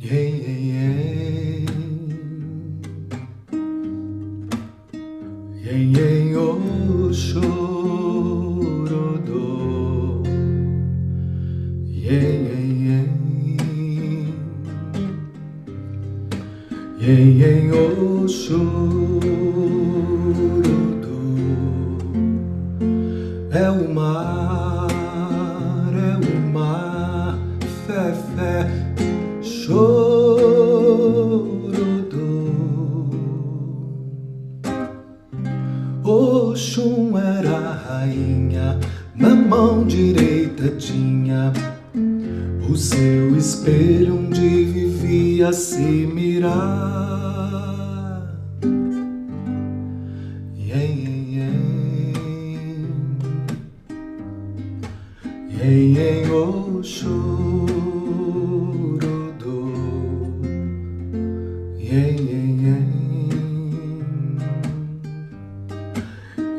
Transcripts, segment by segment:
Yen, yen, yen, yen, o chorodo. Yen, yen, yen, yen, yen, o chorodo. É o mar, fé, fé, chorodo. Oxum era a rainha, na mão direita tinha o seu espelho onde vivia a se mirar. Yen, yen, yen, yen, o chorodo. Yen, yen, yen,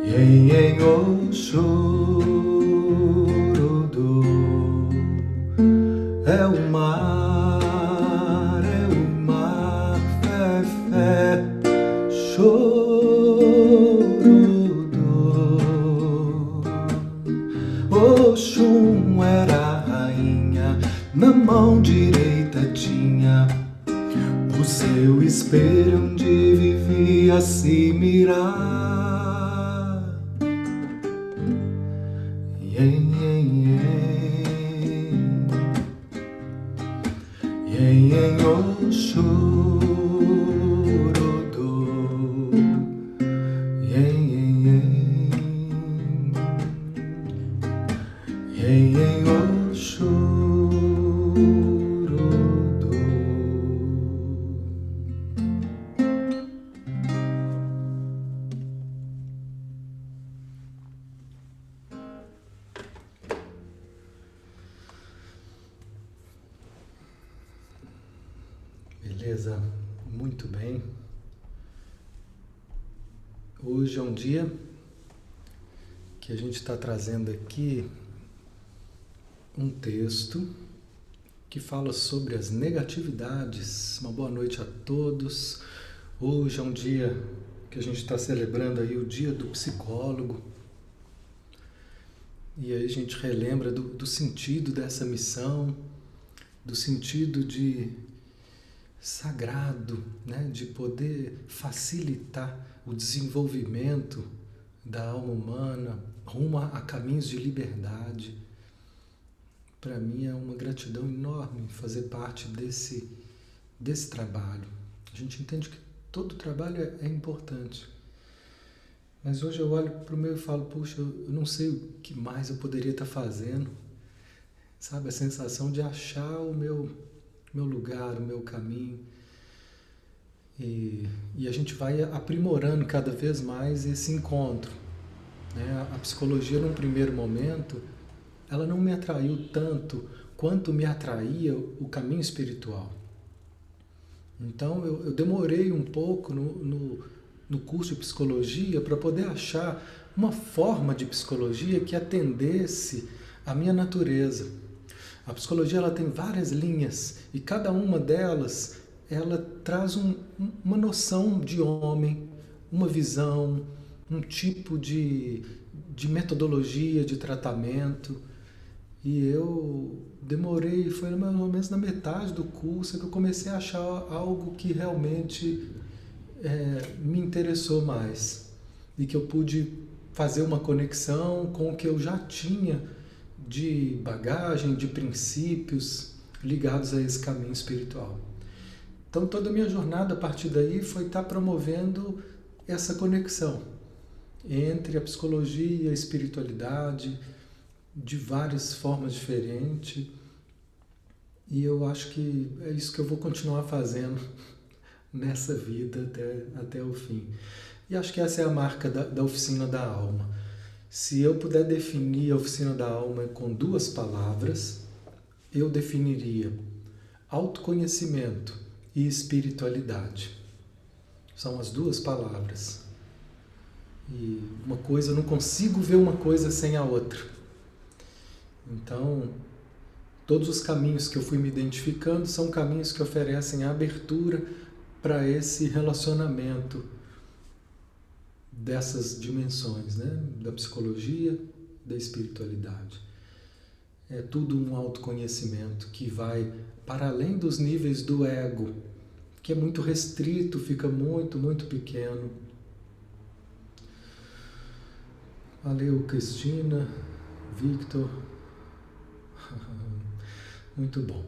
yen, yen, o chorodo. É o mar, fé, fé, chorodo. Oxum era a rainha, na mão direita tinha o seu espelho onde vivia a se mirar. Yen, yen, yen, yen, yen, o chorodo. Yen, yen, yen, yen, yen, o chorodo. Beleza, muito bem. Hoje é um dia que a gente está trazendo aqui um texto que fala sobre as negatividades. Uma boa noite a todos. Hoje é um dia que a gente está celebrando aí o Dia do Psicólogo. E aí a gente relembra do sentido dessa missão, do sentido de sagrado, né? De poder facilitar o desenvolvimento da alma humana rumo a caminhos de liberdade. Para mim é uma gratidão enorme fazer parte desse trabalho. A gente entende que todo trabalho é importante. Mas hoje eu olho para o meu e falo, puxa, eu não sei o que mais eu poderia estar fazendo. Sabe, a sensação de achar o meu lugar, o meu caminho. E a gente vai aprimorando cada vez mais esse encontro, né? A psicologia, num primeiro momento, ela não me atraiu tanto quanto me atraía o caminho espiritual. Então eu demorei um pouco no curso de psicologia para poder achar uma forma de psicologia que atendesse à minha natureza. A psicologia ela tem várias linhas e cada uma delas ela traz uma noção de homem, uma visão, um tipo de metodologia de tratamento. E eu demorei, foi mais ou menos na metade do curso que eu comecei a achar algo que realmente me interessou mais. E que eu pude fazer uma conexão com o que eu já tinha de bagagem, de princípios ligados a esse caminho espiritual. Então toda a minha jornada a partir daí foi estar promovendo essa conexão entre a psicologia e a espiritualidade, de várias formas diferentes, e eu acho que é isso que eu vou continuar fazendo nessa vida até o fim. E acho que essa é a marca da oficina da alma. Se eu puder definir a oficina da alma com duas palavras, eu definiria autoconhecimento e espiritualidade. São as duas palavras. E uma coisa, eu não consigo ver uma coisa sem a outra. Então, Todos os caminhos que eu fui me identificando são caminhos que oferecem abertura para esse relacionamento dessas dimensões, né? Da psicologia, da espiritualidade. É tudo um autoconhecimento que vai para além dos níveis do ego, que é muito restrito, fica muito, muito pequeno. Valeu, Cristina, Victor. Muito bom.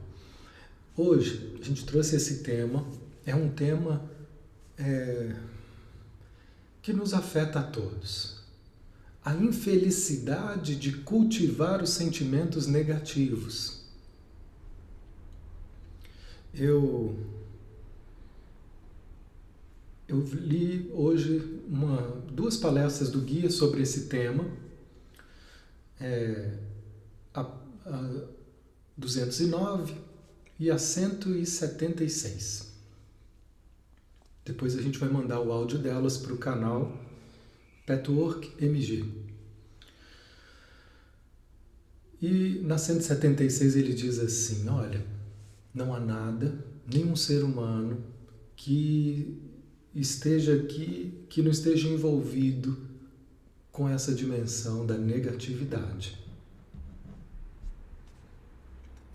Hoje a gente trouxe esse tema, é um tema que nos afeta a todos. A infelicidade de cultivar os sentimentos negativos. Eu li hoje duas palestras do guia sobre esse tema, a 209 e a 176. Depois a gente vai mandar o áudio delas para o canal Petwork MG. E na 176 ele diz assim, olha, não há nada, nenhum ser humano que esteja aqui, que não esteja envolvido com essa dimensão da negatividade.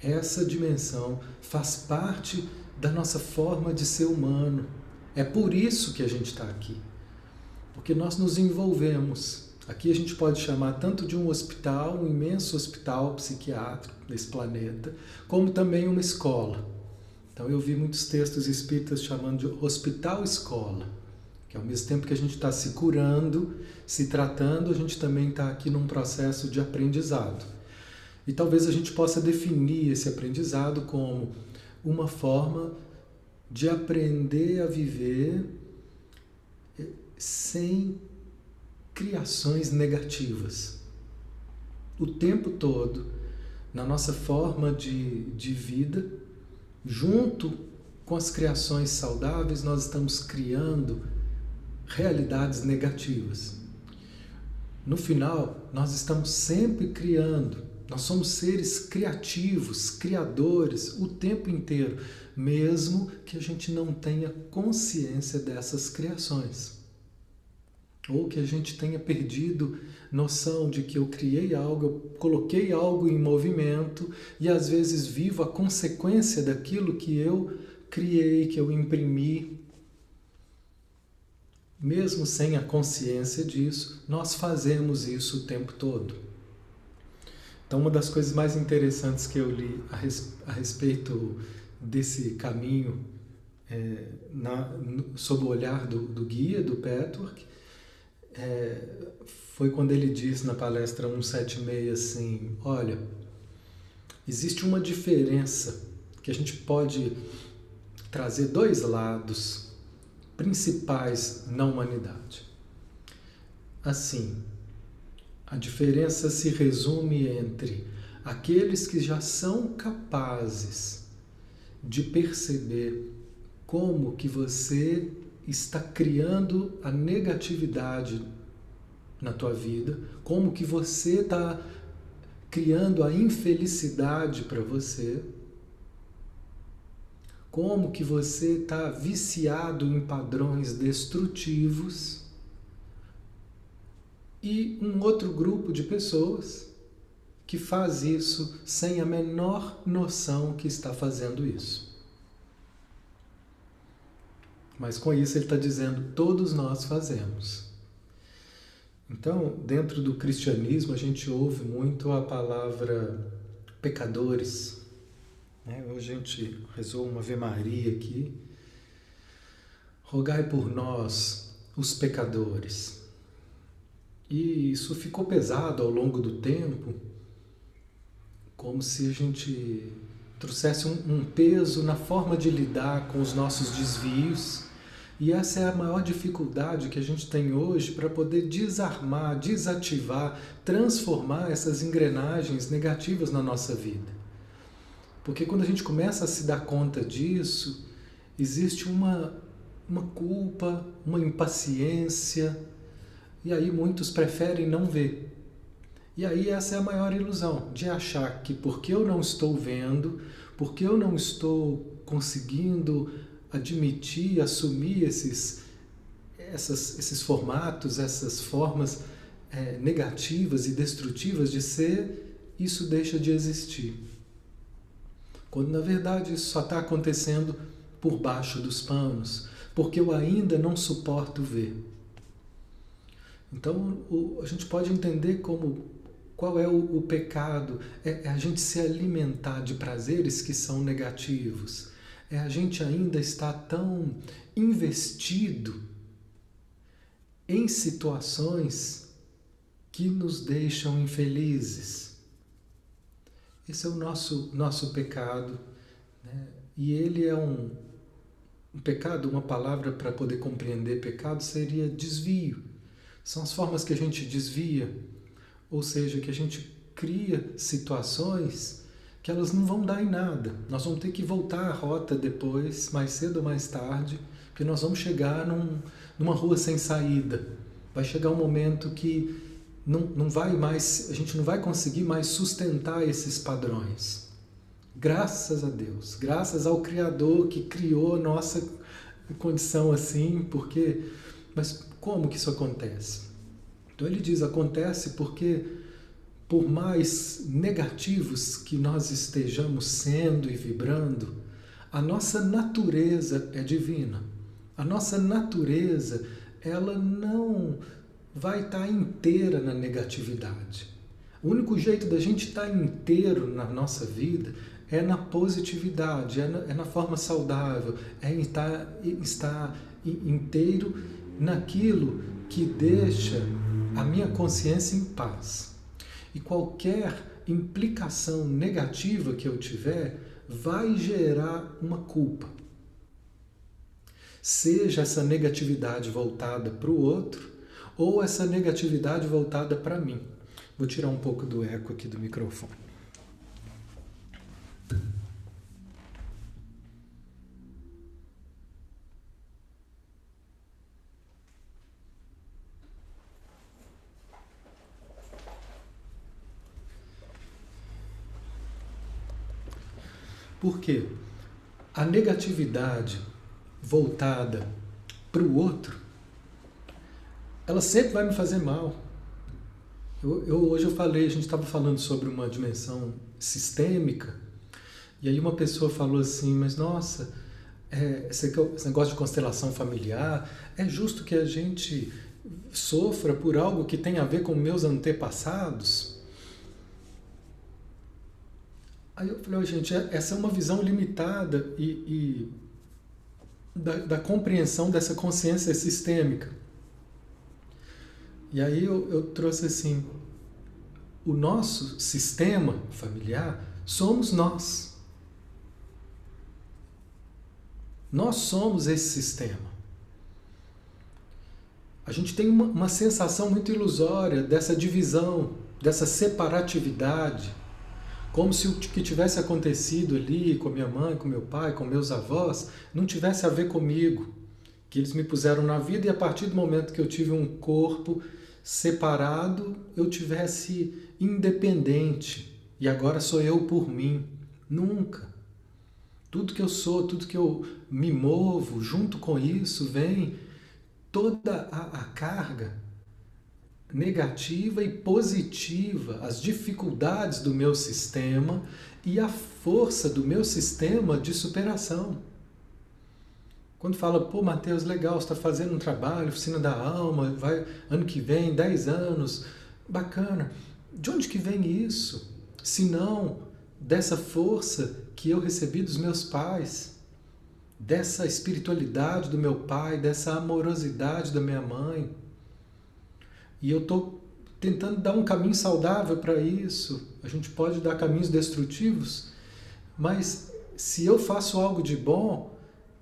Essa dimensão faz parte da nossa forma de ser humano. É por isso que a gente está aqui. Porque nós nos envolvemos. Aqui a gente pode chamar tanto de um hospital, um imenso hospital psiquiátrico desse planeta, como também uma escola. Então eu vi muitos textos espíritas chamando de hospital-escola, que ao mesmo tempo que a gente está se curando, se tratando, a gente também está aqui num processo de aprendizado. E talvez a gente possa definir esse aprendizado como uma forma de aprender a viver sem criações negativas. O tempo todo, na nossa forma de vida, junto com as criações saudáveis, nós estamos criando realidades negativas. No final, nós estamos sempre criando. Nós somos seres criativos, criadores, o tempo inteiro, mesmo que a gente não tenha consciência dessas criações. Ou que a gente tenha perdido noção de que eu criei algo, eu coloquei algo em movimento e às vezes vivo a consequência daquilo que eu criei, que eu imprimi. Mesmo sem a consciência disso, nós fazemos isso o tempo todo. Então, uma das coisas mais interessantes que eu li a respeito desse caminho, sob o olhar do guia, do Petwork, foi quando ele disse na palestra 176 assim, olha, existe uma diferença que a gente pode trazer dois lados principais na humanidade. Assim, a diferença se resume entre aqueles que já são capazes de perceber como que você está criando a negatividade na tua vida, como que você está criando a infelicidade para você, como que você está viciado em padrões destrutivos, e um outro grupo de pessoas que faz isso sem a menor noção que está fazendo isso. Mas com isso ele está dizendo, todos nós fazemos. Então, dentro do cristianismo, a gente ouve muito a palavra pecadores. Hoje a gente rezou uma Ave Maria aqui. Rogai por nós, os pecadores. E isso ficou pesado ao longo do tempo, como se a gente trouxesse um peso na forma de lidar com os nossos desvios. E essa é a maior dificuldade que a gente tem hoje para poder desarmar, desativar, transformar essas engrenagens negativas na nossa vida. Porque quando a gente começa a se dar conta disso, existe uma culpa, uma impaciência, e aí muitos preferem não ver. E aí essa é a maior ilusão, de achar que porque eu não estou vendo, porque eu não estou conseguindo admitir, assumir esses formatos, essas formas negativas e destrutivas de ser, isso deixa de existir. Quando na verdade isso só está acontecendo por baixo dos panos, porque eu ainda não suporto ver. Então a gente pode entender qual é o pecado, é a gente se alimentar de prazeres que são negativos, é a gente ainda estar tão investido em situações que nos deixam infelizes. Esse é o nosso pecado, né? E ele é um pecado, uma palavra para poder compreender pecado seria desvio. São as formas que a gente desvia, ou seja, que a gente cria situações que elas não vão dar em nada. Nós vamos ter que voltar à rota depois, mais cedo ou mais tarde, porque nós vamos chegar numa rua sem saída. Vai chegar um momento que não vai mais, a gente não vai conseguir mais sustentar esses padrões. Graças a Deus, graças ao Criador que criou a nossa condição assim, mas como que isso acontece? Então ele diz, acontece porque por mais negativos que nós estejamos sendo e vibrando, a nossa natureza é divina. A nossa natureza, ela não vai estar inteira na negatividade. O único jeito da gente estar inteiro na nossa vida é na positividade, é na forma saudável, é estar inteiro naquilo que deixa a minha consciência em paz. E qualquer implicação negativa que eu tiver vai gerar uma culpa. Seja essa negatividade voltada para o outro ou essa negatividade voltada para mim. Vou tirar um pouco do eco aqui do microfone. Por quê? A negatividade voltada para o outro, ela sempre vai me fazer mal. Hoje eu falei, a gente estava falando sobre uma dimensão sistêmica, e aí uma pessoa falou assim, mas nossa, esse negócio de constelação familiar, é justo que a gente sofra por algo que tem a ver com meus antepassados? Aí eu falei, gente, essa é uma visão limitada da compreensão dessa consciência sistêmica. E aí eu trouxe assim, o nosso sistema familiar somos nós. Nós somos esse sistema. A gente tem uma sensação muito ilusória dessa divisão, dessa separatividade, como se o que tivesse acontecido ali com a minha mãe, com meu pai, com meus avós, não tivesse a ver comigo. Que eles me puseram na vida e a partir do momento que eu tive um corpo separado, eu tivesse independente. E agora sou eu por mim. Nunca. Tudo que eu sou, tudo que eu me movo, junto com isso vem toda a carga negativa e positiva, as dificuldades do meu sistema e a força do meu sistema de superação. Quando fala, pô, Mateus, legal, você está fazendo um trabalho, oficina da alma, vai ano que vem, 10 anos, bacana. De onde que vem isso? Se não dessa força que eu recebi dos meus pais, dessa espiritualidade do meu pai, dessa amorosidade da minha mãe. E eu estou tentando dar um caminho saudável para isso. A gente pode dar caminhos destrutivos, mas se eu faço algo de bom,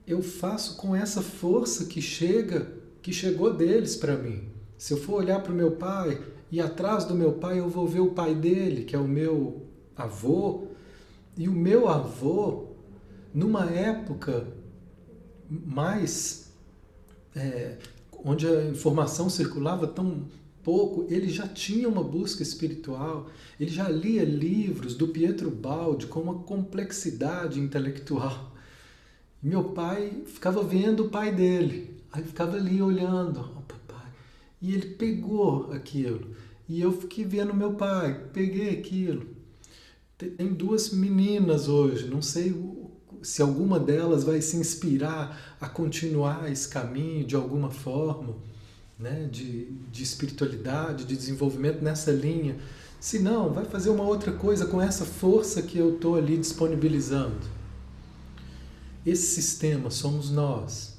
eu faço com essa força que chegou deles para mim. Se eu for olhar para o meu pai e atrás do meu pai eu vou ver o pai dele, que é o meu avô, e o meu avô, numa época mais onde a informação circulava tão pouco, ele já tinha uma busca espiritual, ele já lia livros do Pietro Baldi com uma complexidade intelectual. Meu pai ficava vendo o pai dele, aí ficava ali olhando, oh, papai, e ele pegou aquilo. E eu fiquei vendo meu pai, peguei aquilo. Tem duas meninas hoje, não sei se alguma delas vai se inspirar a continuar esse caminho de alguma forma, né, de espiritualidade, de desenvolvimento nessa linha. Se não, vai fazer uma outra coisa com essa força que eu estou ali disponibilizando. Esse sistema somos nós.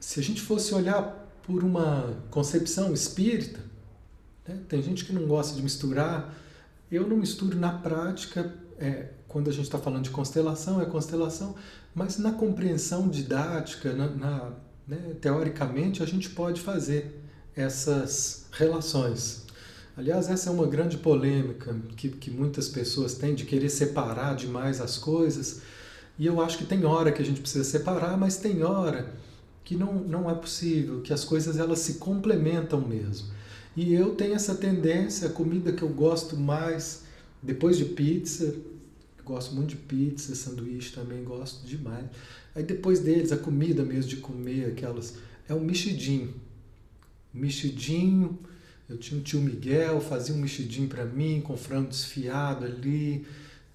Se a gente fosse olhar por uma concepção espírita, né, tem gente que não gosta de misturar. Eu não misturo na prática, quando a gente está falando de constelação, é constelação, mas na compreensão didática, né, teoricamente, a gente pode fazer essas relações. Aliás, essa é uma grande polêmica que muitas pessoas têm de querer separar demais as coisas, e eu acho que tem hora que a gente precisa separar, mas tem hora que não é possível, que as coisas elas se complementam mesmo. E eu tenho essa tendência, a comida que eu gosto mais, depois de pizza, eu gosto muito de pizza, sanduíche também gosto demais. Aí depois deles, a comida mesmo de comer, aquelas, é o mexidinho. Mexidinho, eu tinha um tio Miguel, fazia um mexidinho para mim, com frango desfiado ali,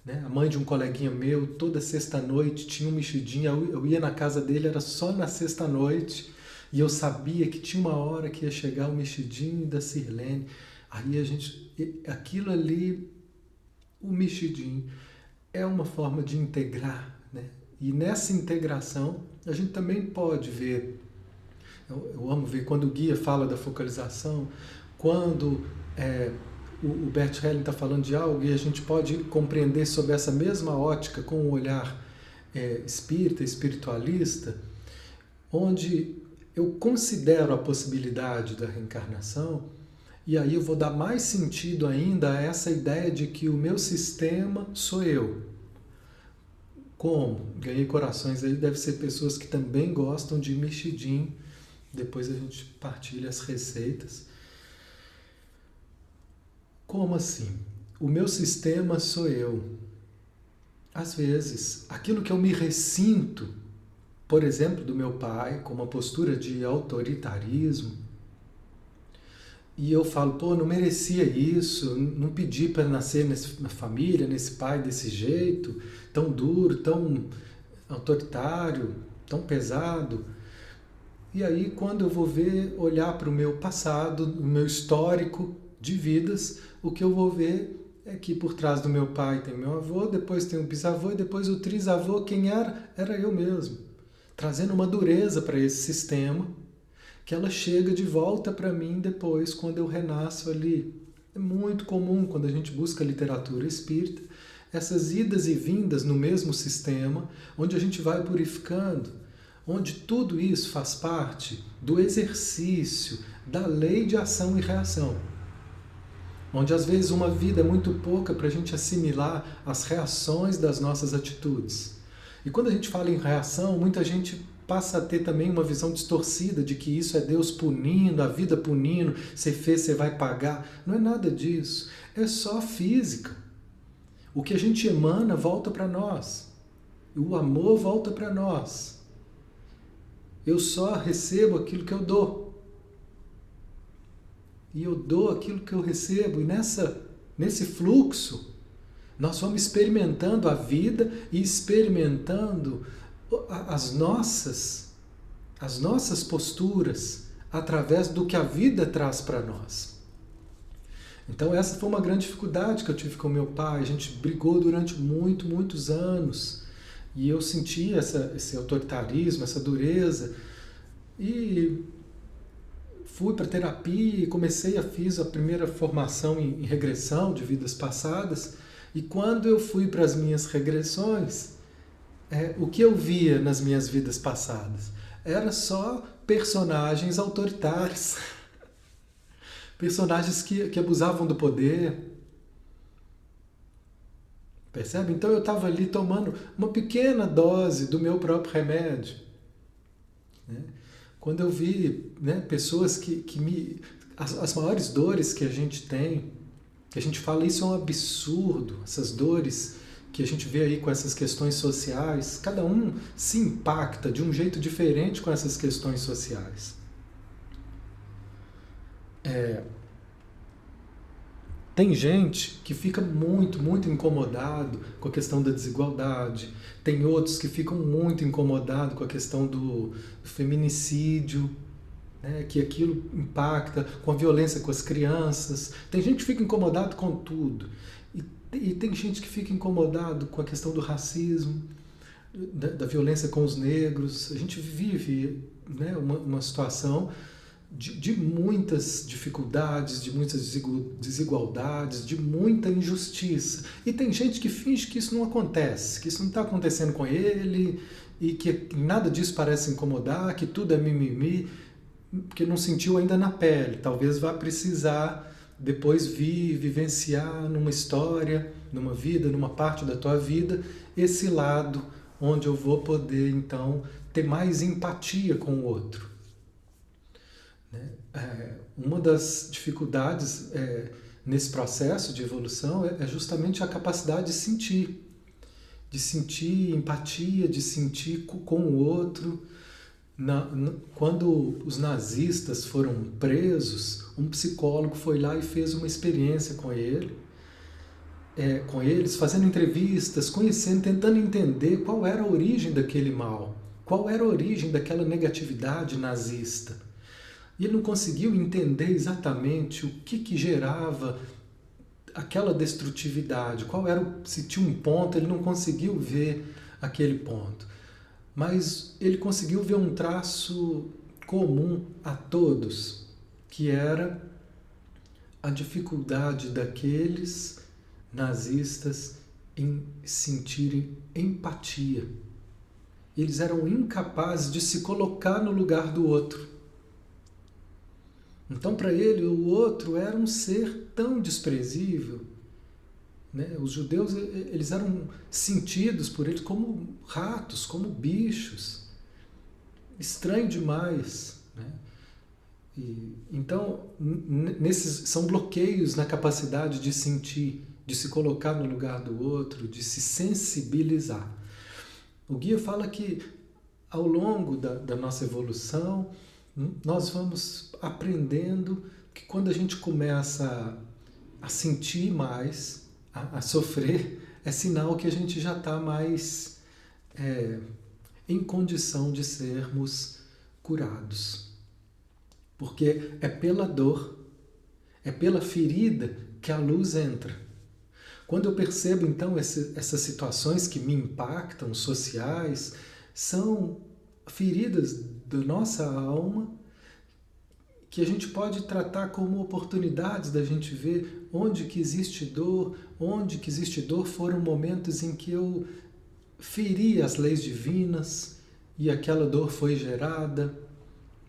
né? A mãe de um coleguinha meu, toda sexta-noite tinha um mexidinho, eu ia na casa dele, era só na sexta-noite, e eu sabia que tinha uma hora que ia chegar o mexidinho da Sirlene. Aí aquilo ali, o mexidinho, é uma forma de integrar, né? E nessa integração, a gente também pode ver, eu amo ver quando o guia fala da focalização, quando o Bert Helling está falando de algo e a gente pode compreender sob essa mesma ótica, com um olhar espírita, espiritualista, onde eu considero a possibilidade da reencarnação, e aí eu vou dar mais sentido ainda a essa ideia de que o meu sistema sou eu. Como? Ganhei corações aí, deve ser pessoas que também gostam de mexidinho, depois a gente partilha as receitas. Como assim? O meu sistema sou eu. Às vezes, aquilo que eu me ressinto, por exemplo, do meu pai, com uma postura de autoritarismo, e eu falo, pô, não merecia isso, não pedi para nascer na família, nesse pai desse jeito, tão duro, tão autoritário, tão pesado. E aí, quando eu vou olhar para o meu passado, o meu histórico de vidas, o que eu vou ver é que por trás do meu pai tem meu avô, depois tem o bisavô e depois o trisavô. Quem era eu mesmo, trazendo uma dureza para esse sistema, que ela chega de volta para mim depois, quando eu renasço ali. É muito comum, quando a gente busca literatura espírita, essas idas e vindas no mesmo sistema, onde a gente vai purificando, onde tudo isso faz parte do exercício da lei de ação e reação. Onde às vezes uma vida é muito pouca para a gente assimilar as reações das nossas atitudes. E quando a gente fala em reação, muita gente passa a ter também uma visão distorcida de que isso é Deus punindo, a vida punindo, você fez, você vai pagar. Não é nada disso, é só física. O que a gente emana volta para nós. O amor volta para nós. Eu só recebo aquilo que eu dou. E eu dou aquilo que eu recebo. E nesse fluxo, nós vamos experimentando a vida e experimentando as nossas posturas através do que a vida traz para nós. Então essa foi uma grande dificuldade que eu tive com meu pai. A gente brigou durante muitos anos. E eu senti esse autoritarismo, essa dureza. E fui para terapia e fiz a primeira formação em regressão de vidas passadas. E quando eu fui para as minhas regressões, o que eu via nas minhas vidas passadas? Era só personagens autoritários. Personagens que abusavam do poder. Percebe? Então eu estava ali tomando uma pequena dose do meu próprio remédio. Né? Quando eu vi, né, pessoas que me... As maiores dores que a gente tem, que a gente fala, isso é um absurdo, essas dores que a gente vê aí com essas questões sociais, cada um se impacta de um jeito diferente com essas questões sociais. Tem gente que fica muito, muito incomodado com a questão da desigualdade. Tem outros que ficam muito incomodados com a questão do feminicídio, né, que aquilo impacta, com a violência com as crianças. Tem gente que fica incomodado com tudo. E tem gente que fica incomodado com a questão do racismo, da violência com os negros. A gente vive, né, uma situação de muitas dificuldades, de muitas desigualdades, de muita injustiça. E tem gente que finge que isso não acontece, que isso não está acontecendo com ele, e que nada disso parece incomodar, que tudo é mimimi, porque não sentiu ainda na pele. Talvez vá precisar depois vivenciar numa história, numa vida, numa parte da tua vida, esse lado onde eu vou poder, então, ter mais empatia com o outro. Uma das dificuldades nesse processo de evolução é justamente a capacidade de sentir empatia, de sentir com o outro. Quando os nazistas foram presos, um psicólogo foi lá e fez uma experiência com eles, fazendo entrevistas, conhecendo, tentando entender qual era a origem daquele mal, qual era a origem daquela negatividade nazista. E ele não conseguiu entender exatamente o que gerava aquela destrutividade, se tinha um ponto, ele não conseguiu ver aquele ponto. Mas ele conseguiu ver um traço comum a todos, que era a dificuldade daqueles nazistas em sentirem empatia. Eles eram incapazes de se colocar no lugar do outro. Então, para ele, o outro era um ser tão desprezível, né? Os judeus, eles eram sentidos por eles como ratos, como bichos. Estranho demais, né? Então, são bloqueios na capacidade de sentir, de se colocar no lugar do outro, de se sensibilizar. O guia fala que, ao longo da nossa evolução, nós vamos aprendendo que quando a gente começa a sentir mais, a sofrer, é sinal que a gente já está mais em condição de sermos curados. Porque é pela dor, é pela ferida que a luz entra. Quando eu percebo, então, essas situações que me impactam, sociais, são feridas da nossa alma que a gente pode tratar como oportunidades da gente ver onde que existe dor foram momentos em que eu feri as leis divinas e aquela dor foi gerada,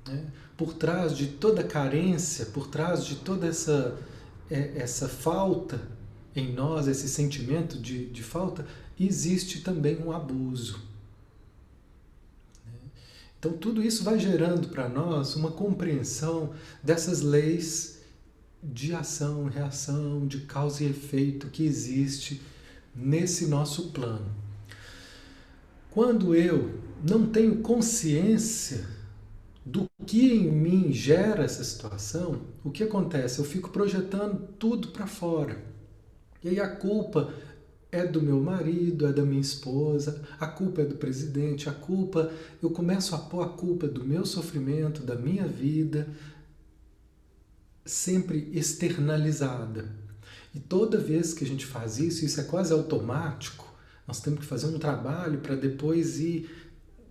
né? Por trás de toda carência, por trás de toda essa falta em nós, esse sentimento de falta, existe também um abuso. Então tudo isso vai gerando para nós uma compreensão dessas leis de ação, reação, de causa e efeito que existe nesse nosso plano. Quando eu não tenho consciência do que em mim gera essa situação, o que acontece? Eu fico projetando tudo para fora. E aí a culpa é do meu marido, é da minha esposa, a culpa é do presidente, eu começo a pôr a culpa do meu sofrimento, da minha vida, sempre externalizada. E toda vez que a gente faz isso é quase automático, nós temos que fazer um trabalho para depois ir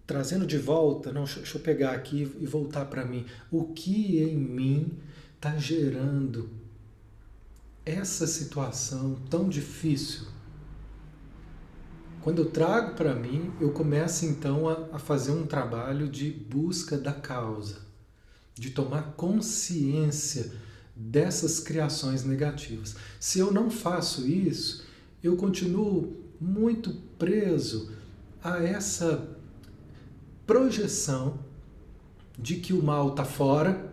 trazendo de volta, não, deixa eu pegar aqui e voltar para mim. O que em mim está gerando essa situação tão difícil? Quando eu trago para mim, eu começo então a fazer um trabalho de busca da causa, de tomar consciência dessas criações negativas. Se eu não faço isso, eu continuo muito preso a essa projeção de que o mal está fora.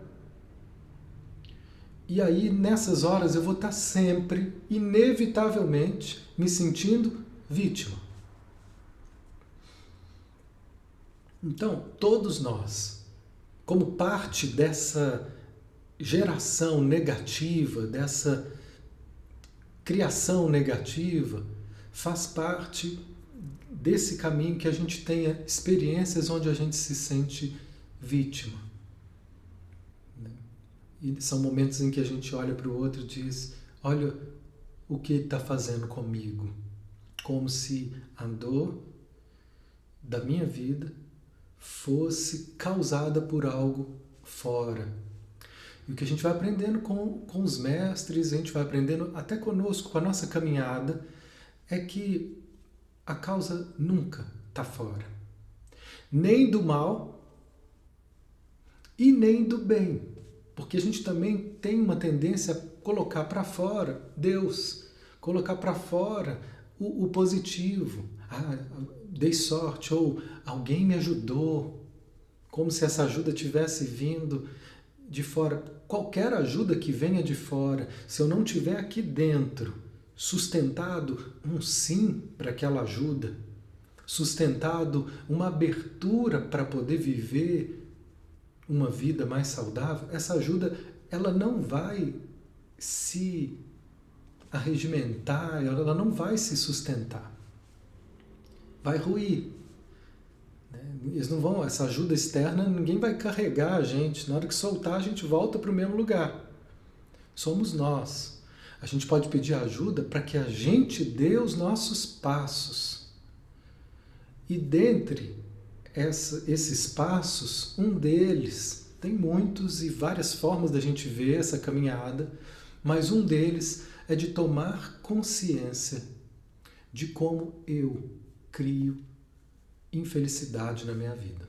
E aí, nessas horas, eu vou estar sempre, inevitavelmente, me sentindo vítima. Então, todos nós, como parte dessa geração negativa, dessa criação negativa, faz parte desse caminho que a gente tenha experiências onde a gente se sente vítima. E são momentos em que a gente olha para o outro e diz: olha o que ele está fazendo comigo. Como se a dor da minha vida fosse causada por algo fora. E o que a gente vai aprendendo com os mestres, a gente vai aprendendo até conosco, com a nossa caminhada, é que a causa nunca está fora. Nem do mal e nem do bem. Porque a gente também tem uma tendência a colocar para fora Deus, colocar para fora o positivo. Ah, dei sorte, ou alguém me ajudou, como se essa ajuda tivesse vindo de fora. Qualquer ajuda que venha de fora, se eu não tiver aqui dentro sustentado um sim para aquela ajuda, sustentado uma abertura para poder viver uma vida mais saudável, essa ajuda ela não vai se arregimentar, ela não vai se sustentar. Vai ruir. Eles não vão, essa ajuda externa, ninguém vai carregar a gente. Na hora que soltar, a gente volta para o mesmo lugar. Somos nós. A gente pode pedir ajuda para que a gente dê os nossos passos. E dentre esses passos, um deles, tem muitos e várias formas da gente ver essa caminhada, mas um deles é de tomar consciência de como eu crio infelicidade na minha vida.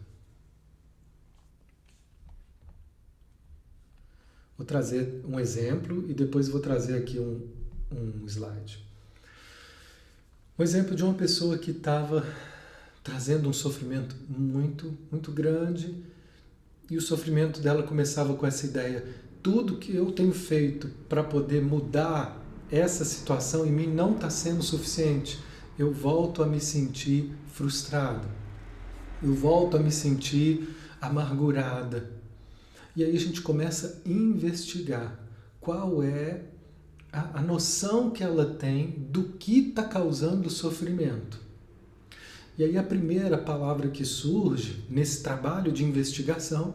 Vou trazer um exemplo e depois vou trazer aqui um slide. Um exemplo de uma pessoa que estava trazendo um sofrimento muito, muito grande, e o sofrimento dela começava com essa ideia: tudo que eu tenho feito para poder mudar essa situação em mim não está sendo suficiente. Eu volto a me sentir frustrado, eu volto a me sentir amargurada. E aí a gente começa a investigar qual é a noção que ela tem do que está causando o sofrimento. E aí a primeira palavra que surge nesse trabalho de investigação,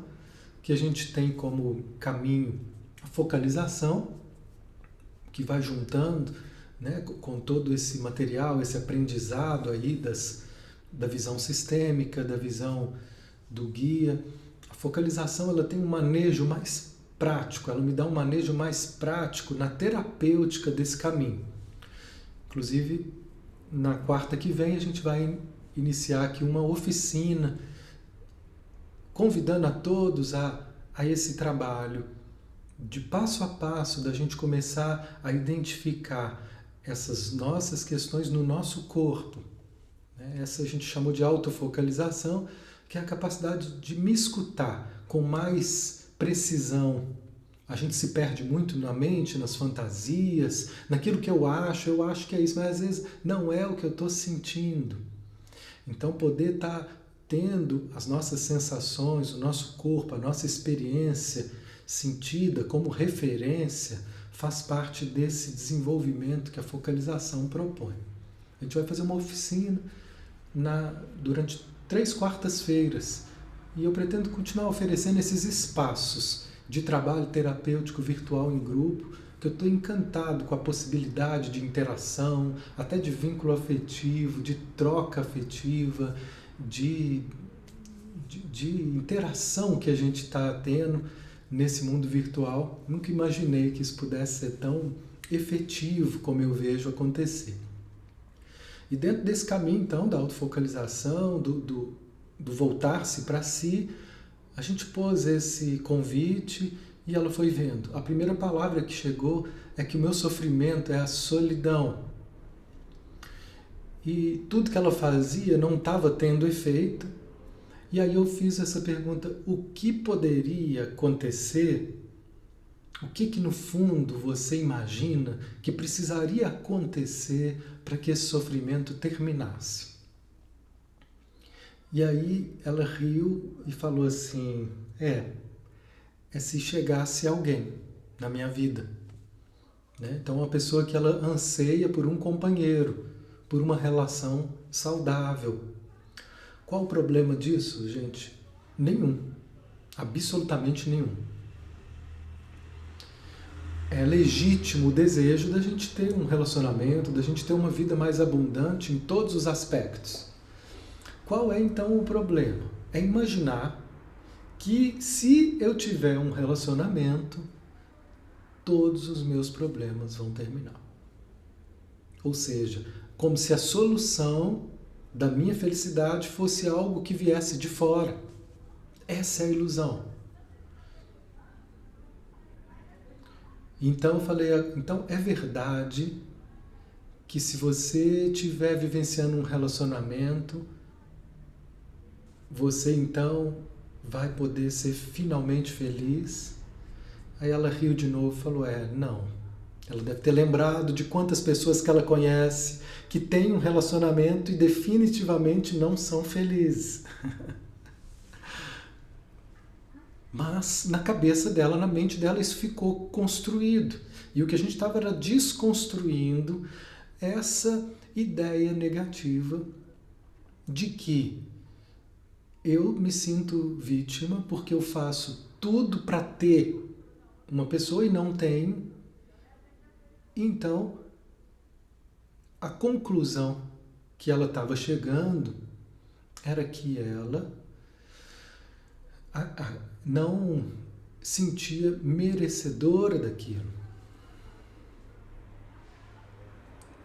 que a gente tem como caminho a focalização, que vai juntando, né, com todo esse material, esse aprendizado aí da visão sistêmica, da visão do guia. A focalização ela tem um manejo mais prático, ela me dá um manejo mais prático na terapêutica desse caminho. Inclusive, na quarta que vem a gente vai iniciar aqui uma oficina, convidando a todos a esse trabalho de passo a passo, da gente começar a identificar essas nossas questões no nosso corpo. Essa a gente chamou de autofocalização, que é a capacidade de me escutar com mais precisão. A gente se perde muito na mente, nas fantasias, naquilo que eu acho que é isso, mas às vezes não é o que eu estou sentindo. Então poder estar tendo as nossas sensações, o nosso corpo, a nossa experiência sentida como referência faz parte desse desenvolvimento que a focalização propõe. A gente vai fazer uma oficina durante 3 quartas-feiras e eu pretendo continuar oferecendo esses espaços de trabalho terapêutico virtual em grupo, que eu estou encantado com a possibilidade de interação, até de vínculo afetivo, de troca afetiva, de interação que a gente está tendo nesse mundo virtual. Nunca imaginei que isso pudesse ser tão efetivo como eu vejo acontecer. E dentro desse caminho, então, da autofocalização, do voltar-se para si, a gente pôs esse convite e ela foi vendo. A primeira palavra que chegou é que o meu sofrimento é a solidão. E tudo que ela fazia não estava tendo efeito. E aí eu fiz essa pergunta: o que poderia acontecer? O que no fundo você imagina que precisaria acontecer para que esse sofrimento terminasse? E aí ela riu e falou assim: é se chegasse alguém na minha vida. Né? Então, uma pessoa que ela anseia por um companheiro, por uma relação saudável. Qual o problema disso, gente? Nenhum. Absolutamente nenhum. É legítimo o desejo da gente ter um relacionamento, da gente ter uma vida mais abundante em todos os aspectos. Qual é então o problema? É imaginar que se eu tiver um relacionamento, todos os meus problemas vão terminar. Ou seja, como se a solução da minha felicidade fosse algo que viesse de fora. Essa é a ilusão. Então eu falei, então é verdade que se você estiver vivenciando um relacionamento, você então vai poder ser finalmente feliz? Aí ela riu de novo e falou, não. Ela deve ter lembrado de quantas pessoas que ela conhece que têm um relacionamento e definitivamente não são felizes. Mas na cabeça dela, na mente dela, isso ficou construído. E o que a gente estava era desconstruindo essa ideia negativa de que eu me sinto vítima porque eu faço tudo para ter uma pessoa e não tenho. Então, a conclusão que ela estava chegando era que ela não sentia merecedora daquilo.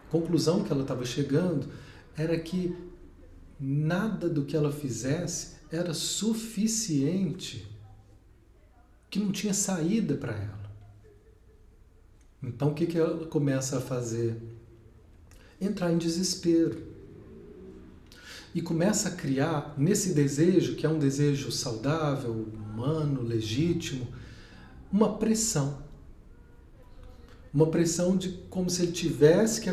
A conclusão que ela estava chegando era que nada do que ela fizesse era suficiente, que não tinha saída para ela. Então o que ela começa a fazer? Entrar em desespero. E começa a criar, nesse desejo, que é um desejo saudável, humano, legítimo, uma pressão. Uma pressão de como se ele tivesse que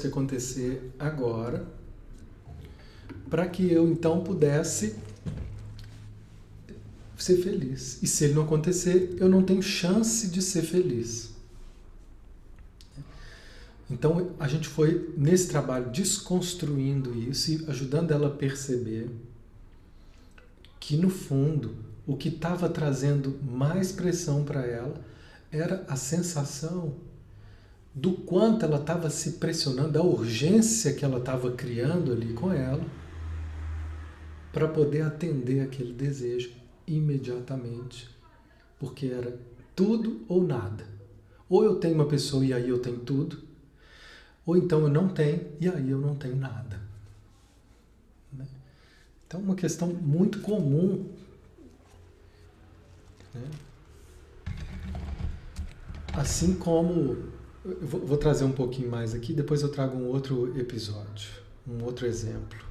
acontecer agora, para que eu então pudesse ser feliz. E se ele não acontecer, eu não tenho chance de ser feliz. Então, a gente foi, nesse trabalho, desconstruindo isso e ajudando ela a perceber que, no fundo, o que estava trazendo mais pressão para ela era a sensação do quanto ela estava se pressionando, da urgência que ela estava criando ali com ela, para poder atender aquele desejo imediatamente. Porque era tudo ou nada. Ou eu tenho uma pessoa e aí eu tenho tudo, ou então eu não tenho, e aí eu não tenho nada. Então, uma questão muito comum. Assim como... Eu vou trazer um pouquinho mais aqui, depois eu trago um outro episódio, um outro exemplo.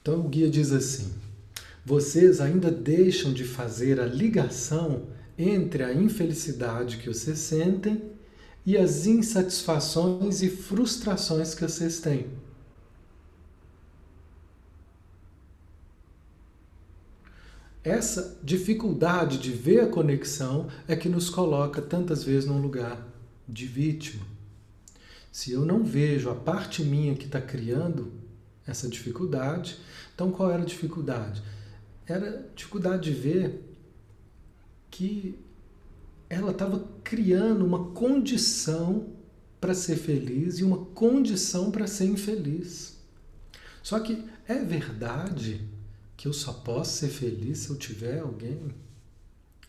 Então o guia diz assim: vocês ainda deixam de fazer a ligação entre a infelicidade que vocês sentem e as insatisfações e frustrações que vocês têm. Essa dificuldade de ver a conexão é que nos coloca tantas vezes num lugar de vítima. Se eu não vejo a parte minha que está criando essa dificuldade, então qual era a dificuldade? Era a dificuldade de ver que ela estava criando uma condição para ser feliz e uma condição para ser infeliz. Só que é verdade que eu só posso ser feliz se eu tiver alguém?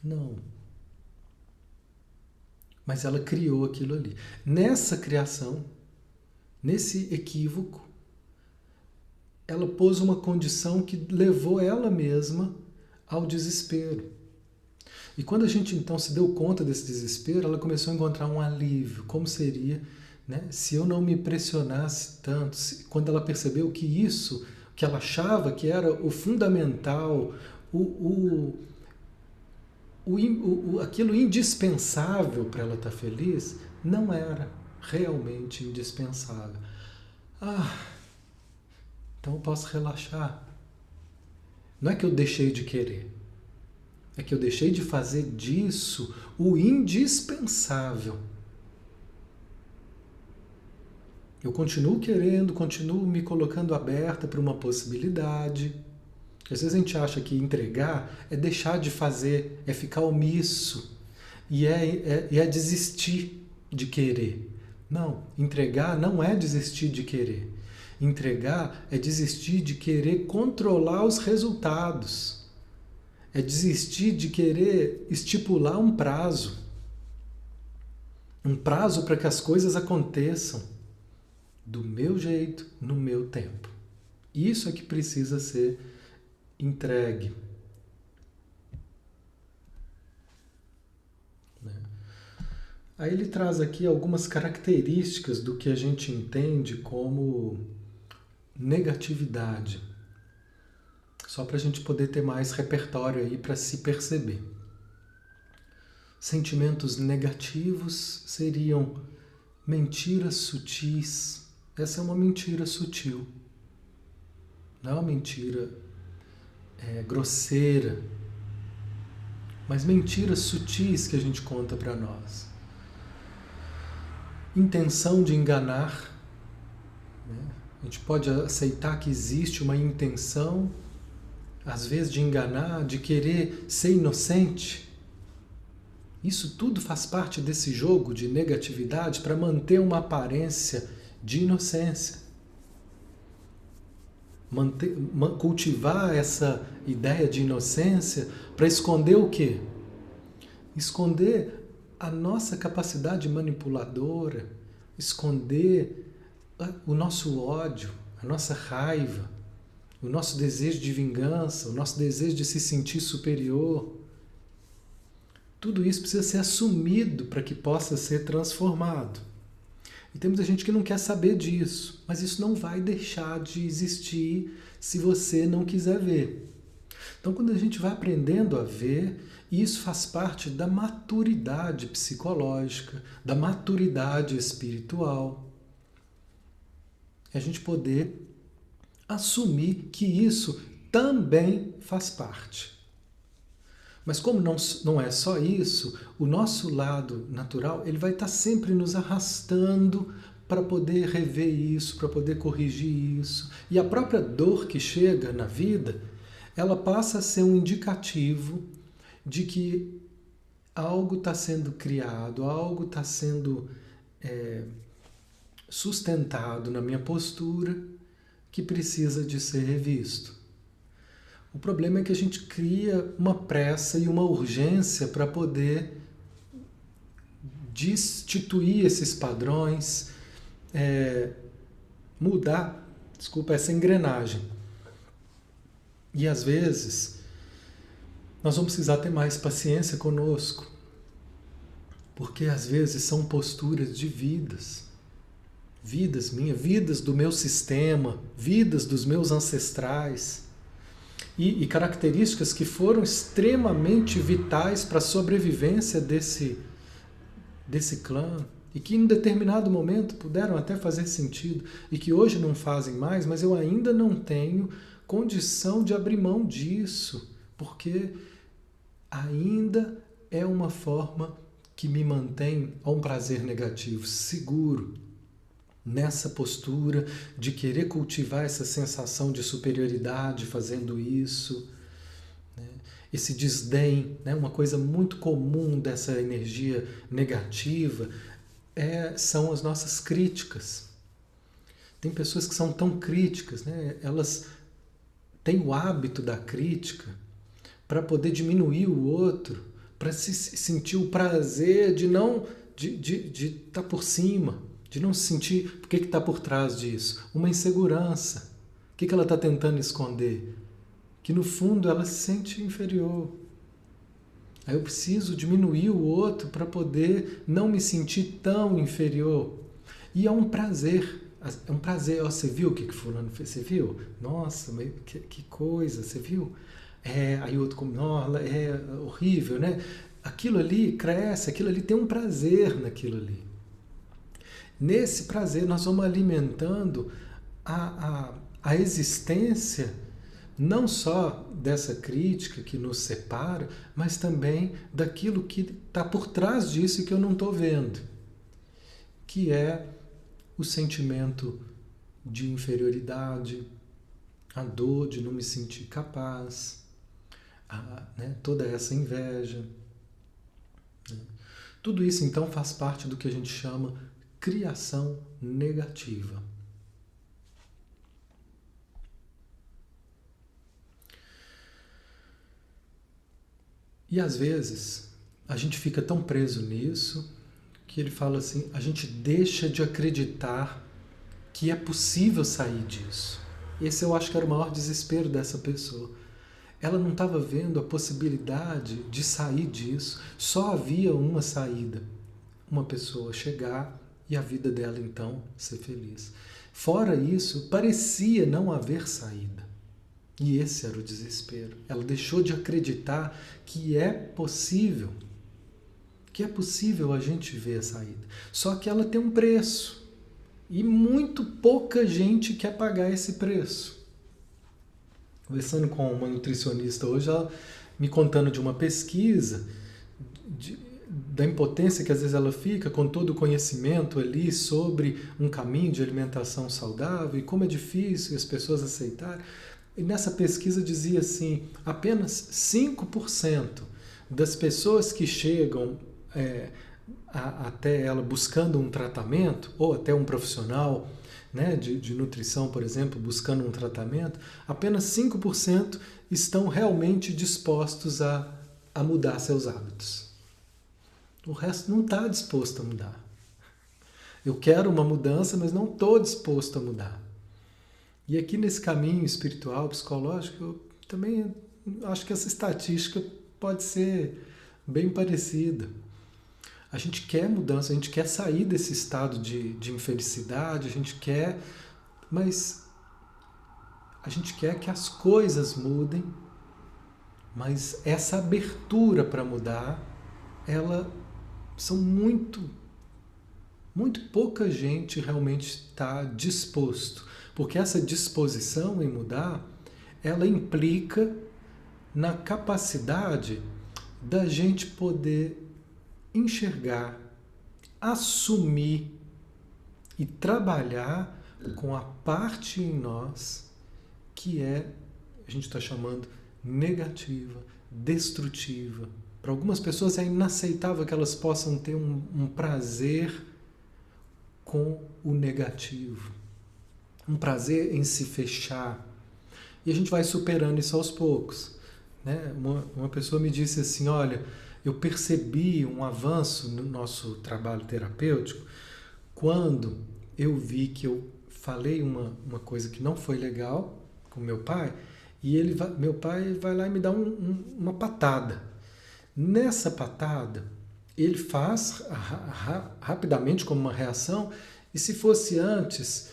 Não. Mas ela criou aquilo ali. Nessa criação, nesse equívoco, ela pôs uma condição que levou ela mesma ao desespero. E quando a gente então se deu conta desse desespero, ela começou a encontrar um alívio. Como seria, né, se eu não me pressionasse tanto? Quando ela percebeu que isso, que ela achava que era o fundamental, aquilo indispensável para ela estar feliz, não era realmente indispensável. Então eu posso relaxar. Não é que eu deixei de querer, é que eu deixei de fazer disso o indispensável. Eu continuo querendo, continuo me colocando aberta para uma possibilidade. Às vezes a gente acha que entregar é deixar de fazer, é ficar omisso e é desistir de querer. Não, entregar não é desistir de querer. Entregar é desistir de querer controlar os resultados. É desistir de querer estipular um prazo. Um prazo para que as coisas aconteçam do meu jeito, no meu tempo. Isso é que precisa ser entregue. Aí ele traz aqui algumas características do que a gente entende como negatividade. Só para a gente poder ter mais repertório aí para se perceber. Sentimentos negativos seriam mentiras sutis. Essa é uma mentira sutil. Não é uma mentira grosseira, mas mentiras sutis que a gente conta para nós. Intenção de enganar. Né? A gente pode aceitar que existe uma intenção, às vezes, de enganar, de querer ser inocente. Isso tudo faz parte desse jogo de negatividade para manter uma aparência de inocência. Cultivar essa ideia de inocência para esconder o quê? Esconder a nossa capacidade manipuladora, esconder o nosso ódio, a nossa raiva, o nosso desejo de vingança, o nosso desejo de se sentir superior. Tudo isso precisa ser assumido para que possa ser transformado. E temos a gente que não quer saber disso, mas isso não vai deixar de existir se você não quiser ver. Então, quando a gente vai aprendendo a ver, isso faz parte da maturidade psicológica, da maturidade espiritual. É a gente poder assumir que isso também faz parte. Mas como não é só isso, o nosso lado natural ele vai estar sempre nos arrastando para poder rever isso, para poder corrigir isso. E a própria dor que chega na vida, ela passa a ser um indicativo de que algo está sendo criado, algo está sendo sustentado na minha postura que precisa de ser revisto. O problema é que a gente cria uma pressa e uma urgência para poder destituir esses padrões, mudar, essa engrenagem. E às vezes nós vamos precisar ter mais paciência conosco, porque às vezes são posturas de vidas minhas, vidas do meu sistema, vidas dos meus ancestrais. E características que foram extremamente vitais para a sobrevivência desse clã e que em determinado momento puderam até fazer sentido e que hoje não fazem mais, mas eu ainda não tenho condição de abrir mão disso, porque ainda é uma forma que me mantém a um prazer negativo, seguro, nessa postura de querer cultivar essa sensação de superioridade fazendo isso, né? Esse desdém, né? Uma coisa muito comum dessa energia negativa são as nossas críticas. Tem pessoas que são tão críticas, né? Elas têm o hábito da crítica para poder diminuir o outro, para se sentir o prazer de não de estar por cima, de não se sentir o que está por trás disso. Uma insegurança. O que ela está tentando esconder? Que no fundo ela se sente inferior. Aí eu preciso diminuir o outro para poder não me sentir tão inferior. E é um prazer. É um prazer. Ó, você viu o que fulano fez? Você viu? Nossa, que coisa, você viu? Aí o outro como, nossa, é horrível, né? Aquilo ali cresce, aquilo ali tem um prazer naquilo ali. Nesse prazer nós vamos alimentando a existência não só dessa crítica que nos separa, mas também daquilo que está por trás disso e que eu não estou vendo, que é o sentimento de inferioridade, a dor de não me sentir capaz, toda essa inveja. Né? Tudo isso então faz parte do que a gente chama criação negativa. E às vezes a gente fica tão preso nisso que ele fala assim, a gente deixa de acreditar que é possível sair disso. Esse eu acho que era o maior desespero dessa pessoa. Ela não estava vendo a possibilidade de sair disso, só havia uma saída. Uma pessoa chegar e a vida dela então ser feliz. Fora isso, parecia não haver saída. E esse era o desespero. Ela deixou de acreditar que é possível a gente ver a saída. Só que ela tem um preço. E muito pouca gente quer pagar esse preço. Conversando com uma nutricionista hoje, ela me contando de uma pesquisa, da impotência que às vezes ela fica com todo o conhecimento ali sobre um caminho de alimentação saudável e como é difícil as pessoas aceitarem. E nessa pesquisa dizia assim, apenas 5% das pessoas que chegam até ela buscando um tratamento, ou até um profissional, né, de nutrição, por exemplo, buscando um tratamento, apenas 5% estão realmente dispostos a mudar seus hábitos. O resto não está disposto a mudar. Eu quero uma mudança, mas não estou disposto a mudar. E aqui nesse caminho espiritual, psicológico, eu também acho que essa estatística pode ser bem parecida. A gente quer mudança, a gente quer sair desse estado de infelicidade, a gente quer, mas a gente quer que as coisas mudem, mas essa abertura para mudar, ela são muito pouca gente realmente está disposto, porque essa disposição em mudar, ela implica na capacidade da gente poder enxergar, assumir e trabalhar com a parte em nós que a gente está chamando negativa, destrutiva. Para algumas pessoas é inaceitável que elas possam ter um prazer com o negativo, um prazer em se fechar. E a gente vai superando isso aos poucos. Né? Uma pessoa me disse assim, olha, eu percebi um avanço no nosso trabalho terapêutico quando eu vi que eu falei uma coisa que não foi legal com meu pai e meu pai vai lá e me dá uma patada. Nessa patada, ele faz rapidamente como uma reação e se fosse antes,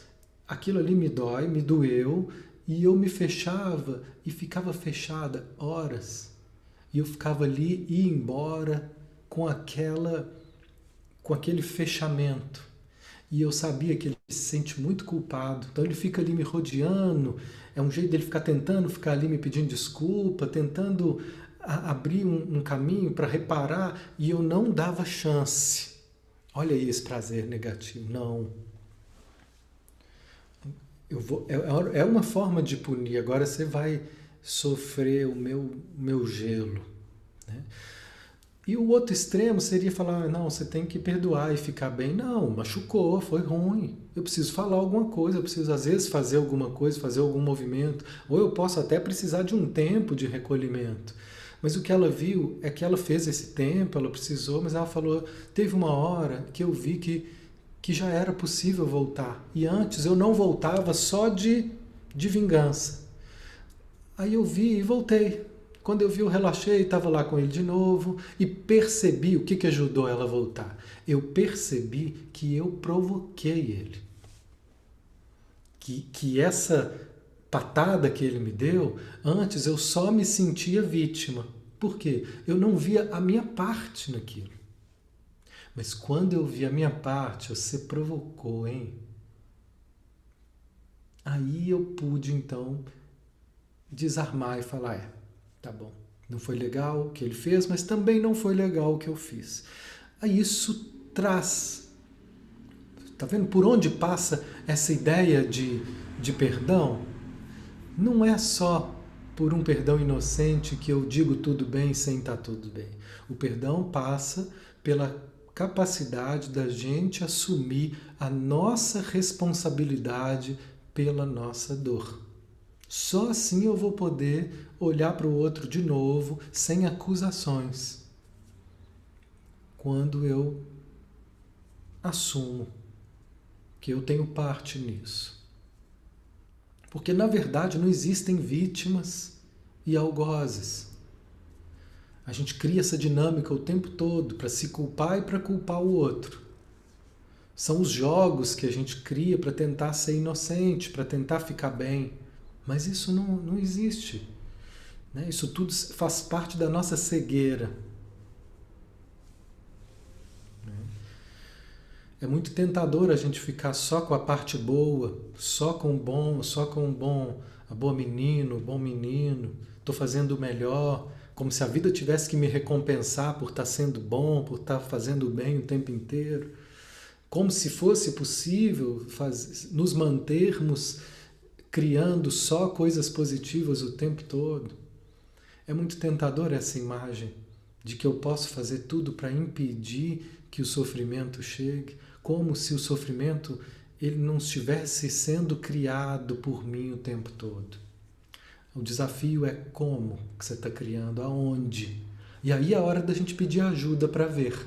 aquilo ali me doeu e eu me fechava e ficava fechada horas. E eu ficava ali e ia embora com aquele fechamento. E eu sabia que ele se sente muito culpado. Então ele fica ali me rodeando. É um jeito dele ficar tentando ficar ali me pedindo desculpa, tentando abrir um caminho para reparar. E eu não dava chance. Olha aí esse prazer negativo. Não. É uma forma de punir. Agora você vai sofrer o meu gelo. Né? E o outro extremo seria falar, não, você tem que perdoar e ficar bem. Não, machucou, foi ruim. Eu preciso falar alguma coisa, eu preciso às vezes fazer alguma coisa, fazer algum movimento. Ou eu posso até precisar de um tempo de recolhimento. Mas o que ela viu é que ela fez esse tempo, ela precisou, mas ela falou, teve uma hora que eu vi que já era possível voltar. E antes eu não voltava só de vingança. Aí eu vi e voltei. Quando eu vi, eu relaxei, estava lá com ele de novo e percebi o que ajudou ela a voltar. Eu percebi que eu provoquei ele. Que essa patada que ele me deu, antes eu só me sentia vítima. Por quê? Eu não via a minha parte naquilo. Mas quando eu vi a minha parte, você provocou, hein? Aí eu pude, então, desarmar e falar, tá bom, não foi legal o que ele fez, mas também não foi legal o que eu fiz. Aí isso traz, tá vendo por onde passa essa ideia de perdão? Não é só por um perdão inocente que eu digo tudo bem sem estar tudo bem. O perdão passa pela capacidade da gente assumir a nossa responsabilidade pela nossa dor. Só assim eu vou poder olhar para o outro de novo, sem acusações. Quando eu assumo que eu tenho parte nisso. Porque, na verdade, não existem vítimas e algozes. A gente cria essa dinâmica o tempo todo para se culpar e para culpar o outro. São os jogos que a gente cria para tentar ser inocente, para tentar ficar bem. Mas isso não existe. Né? Isso tudo faz parte da nossa cegueira. É muito tentador a gente ficar só com a parte boa, só com o bom, a boa menino, o bom menino, estou fazendo o melhor, como se a vida tivesse que me recompensar por estar sendo bom, por estar fazendo o bem o tempo inteiro. Como se fosse possível nos mantermos criando só coisas positivas o tempo todo. É muito tentador essa imagem de que eu posso fazer tudo para impedir que o sofrimento chegue, como se o sofrimento ele não estivesse sendo criado por mim o tempo todo. O desafio é como que você está criando, aonde. E aí é a hora da gente pedir ajuda para ver.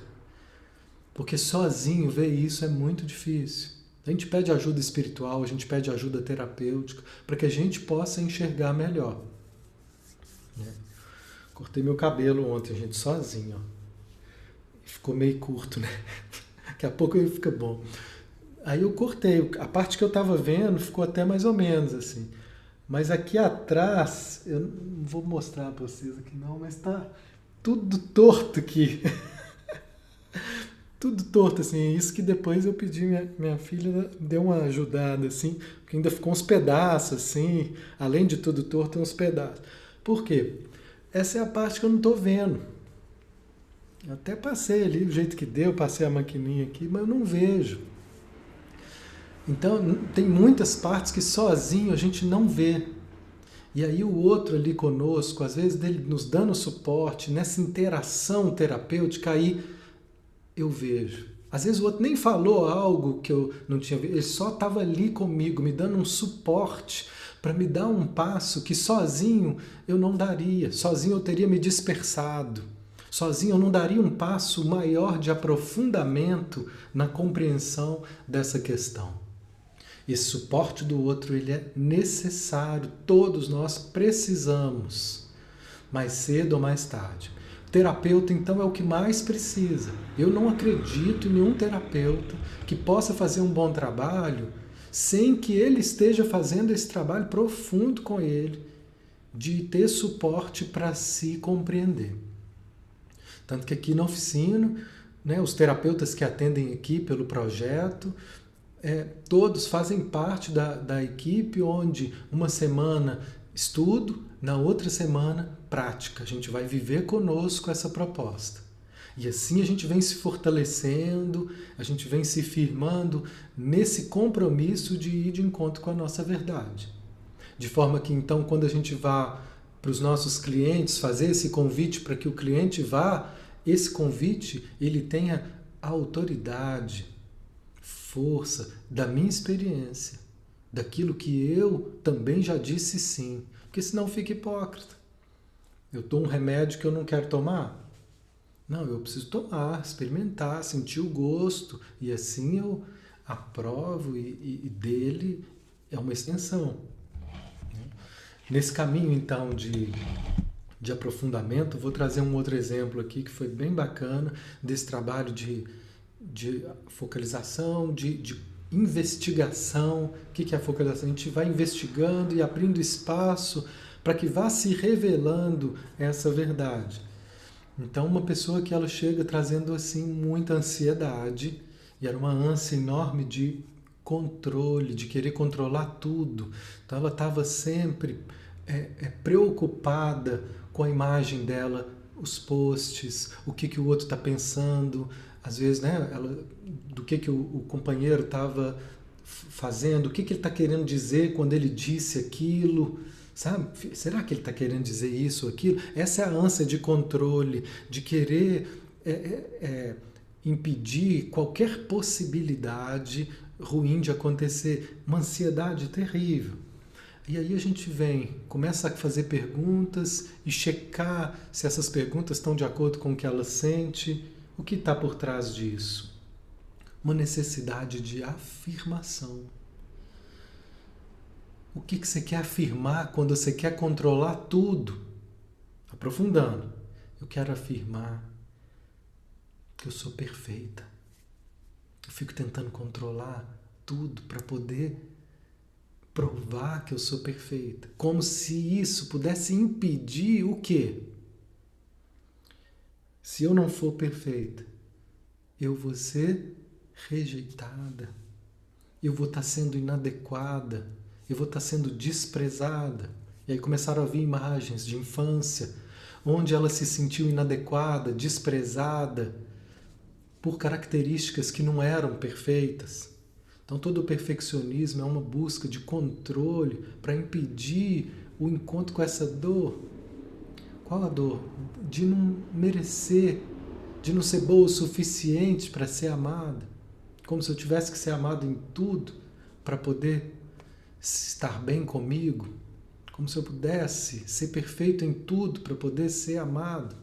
Porque sozinho ver isso é muito difícil. A gente pede ajuda espiritual, a gente pede ajuda terapêutica, para que a gente possa enxergar melhor. Cortei meu cabelo ontem, gente, sozinho. Ficou meio curto, né? Daqui a pouco ele fica bom. Aí eu cortei. A parte que eu estava vendo ficou até mais ou menos assim. Mas aqui atrás, eu não vou mostrar para vocês aqui não, mas tá tudo torto aqui. Tudo torto, assim. Isso que depois eu pedi, minha filha deu uma ajudada, assim, porque ainda ficou uns pedaços, assim. Além de tudo torto, uns pedaços. Por quê? Essa é a parte que eu não estou vendo. Eu até passei ali do jeito que deu, passei a maquininha aqui, mas eu não vejo. Então, tem muitas partes que sozinho a gente não vê. E aí o outro ali conosco, às vezes dele nos dando suporte, nessa interação terapêutica, aí eu vejo. Às vezes o outro nem falou algo que eu não tinha visto, ele só estava ali comigo, me dando um suporte para me dar um passo que sozinho eu não daria, sozinho eu teria me dispersado. Sozinho eu não daria um passo maior de aprofundamento na compreensão dessa questão. Esse suporte do outro ele é necessário, todos nós precisamos, mais cedo ou mais tarde. O terapeuta, então, é o que mais precisa. Eu não acredito em nenhum terapeuta que possa fazer um bom trabalho sem que ele esteja fazendo esse trabalho profundo com ele, de ter suporte para se compreender. Tanto que aqui na oficina, né, os terapeutas que atendem aqui pelo projeto, todos fazem parte da equipe onde uma semana estudo, na outra semana prática. A gente vai viver conosco essa proposta. E assim a gente vem se fortalecendo, a gente vem se firmando nesse compromisso de ir de encontro com a nossa verdade. De forma que então quando a gente vá para os nossos clientes fazer esse convite para que o cliente vá, esse convite ele tenha autoridade, força da minha experiência, daquilo que eu também já disse sim, porque senão fica hipócrita. Eu dou um remédio que eu não quero tomar? Não, eu preciso tomar, experimentar, sentir o gosto, e assim eu aprovo e dele é uma extensão. Nesse caminho, então, de de aprofundamento. Vou trazer um outro exemplo aqui que foi bem bacana desse trabalho de focalização, de investigação. O que é a focalização? A gente vai investigando e abrindo espaço para que vá se revelando essa verdade. Então, uma pessoa que ela chega trazendo assim muita ansiedade, e era uma ânsia enorme de controle, de querer controlar tudo. Então, ela estava sempre preocupada com a imagem dela, os posts, o que o outro está pensando, às vezes, né, do que o companheiro estava fazendo, o que ele está querendo dizer quando ele disse aquilo, sabe? Será que ele está querendo dizer isso ou aquilo? Essa é a ânsia de controle, de querer impedir qualquer possibilidade ruim de acontecer, uma ansiedade terrível. E aí a gente começa a fazer perguntas e checar se essas perguntas estão de acordo com o que ela sente. O que está por trás disso? Uma necessidade de afirmação. O que você quer afirmar quando você quer controlar tudo? Aprofundando. Eu quero afirmar que eu sou perfeita. Eu fico tentando controlar tudo para poder provar que eu sou perfeita. Como se isso pudesse impedir o quê? Se eu não for perfeita, eu vou ser rejeitada. Eu vou estar sendo inadequada. Eu vou estar sendo desprezada. E aí começaram a vir imagens de infância, onde ela se sentiu inadequada, desprezada, por características que não eram perfeitas. Então todo o perfeccionismo é uma busca de controle para impedir o encontro com essa dor. Qual a dor? De não merecer, de não ser boa o suficiente para ser amada. Como se eu tivesse que ser amado em tudo para poder estar bem comigo. Como se eu pudesse ser perfeito em tudo para poder ser amado.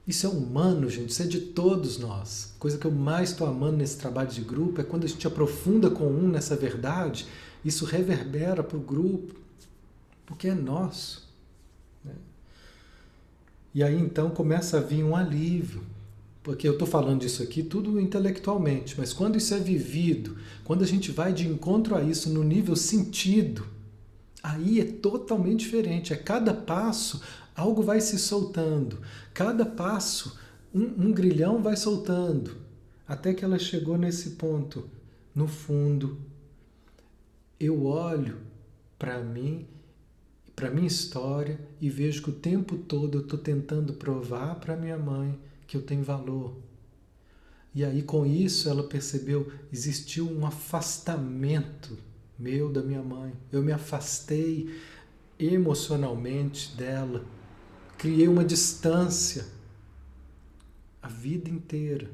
Isso é humano, gente, isso é de todos nós. A coisa que eu mais estou amando nesse trabalho de grupo é quando a gente aprofunda com nessa verdade, isso reverbera para o grupo, porque é nosso. Né? E aí então começa a vir um alívio, porque eu estou falando disso aqui tudo intelectualmente, mas quando isso é vivido, quando a gente vai de encontro a isso no nível sentido, aí é totalmente diferente. A cada passo algo vai se soltando. Cada passo, um grilhão vai soltando. Até que ela chegou nesse ponto. No fundo, eu olho para mim, para minha história, e vejo que o tempo todo eu estou tentando provar para minha mãe que eu tenho valor. E aí, com isso, ela percebeu, existiu um afastamento meu da minha mãe. Eu me afastei emocionalmente dela. Criei uma distância a vida inteira,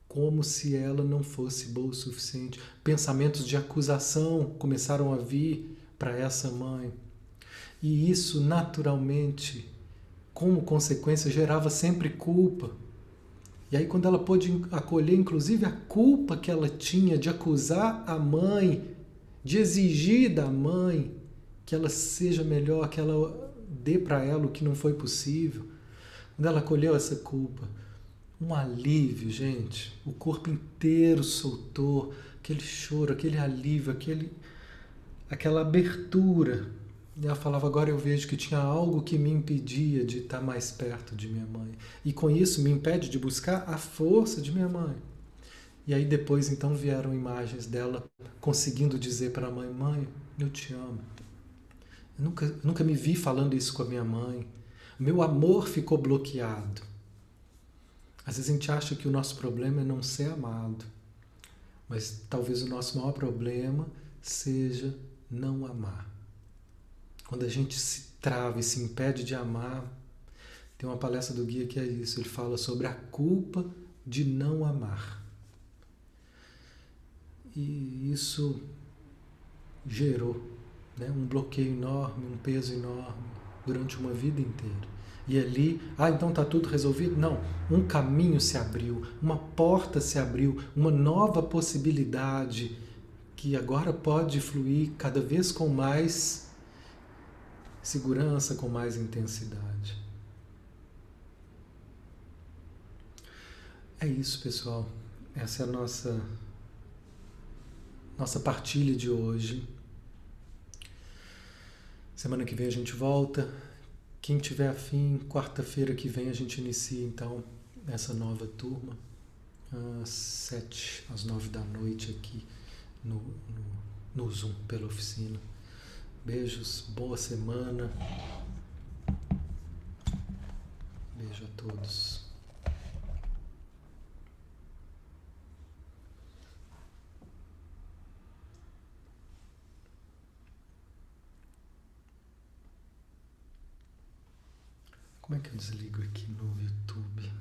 como se ela não fosse boa o suficiente. Pensamentos de acusação começaram a vir para essa mãe. E isso, naturalmente, como consequência, gerava sempre culpa. E aí, quando ela pôde acolher, inclusive, a culpa que ela tinha de acusar a mãe, de exigir da mãe que ela seja melhor, que ela dê para ela o que não foi possível. Quando ela acolheu essa culpa, um alívio, gente. O corpo inteiro soltou, aquele choro, aquele alívio, aquela abertura. E ela falava, agora eu vejo que tinha algo que me impedia de estar mais perto de minha mãe. E com isso me impede de buscar a força de minha mãe. E aí depois então vieram imagens dela conseguindo dizer para a mãe, mãe, eu te amo. Eu nunca me vi falando isso com a minha mãe. Meu amor ficou bloqueado. Às vezes a gente acha que o nosso problema é não ser amado. Mas talvez o nosso maior problema seja não amar. Quando a gente se trava e se impede de amar, tem uma palestra do guia que é isso. Ele fala sobre a culpa de não amar. E isso gerou, né, um bloqueio enorme, um peso enorme durante uma vida inteira. E ali, então está tudo resolvido? Não, um caminho se abriu, uma porta se abriu, uma nova possibilidade que agora pode fluir cada vez com mais segurança com mais intensidade. É isso, pessoal. Essa é a nossa partilha de hoje. Semana que vem a gente volta. Quem tiver afim, quarta-feira que vem a gente inicia então essa nova turma, às 7, às 9 da noite aqui no Zoom, pela oficina. Beijos, boa semana. Beijo a todos. Como é que eu desligo aqui no YouTube?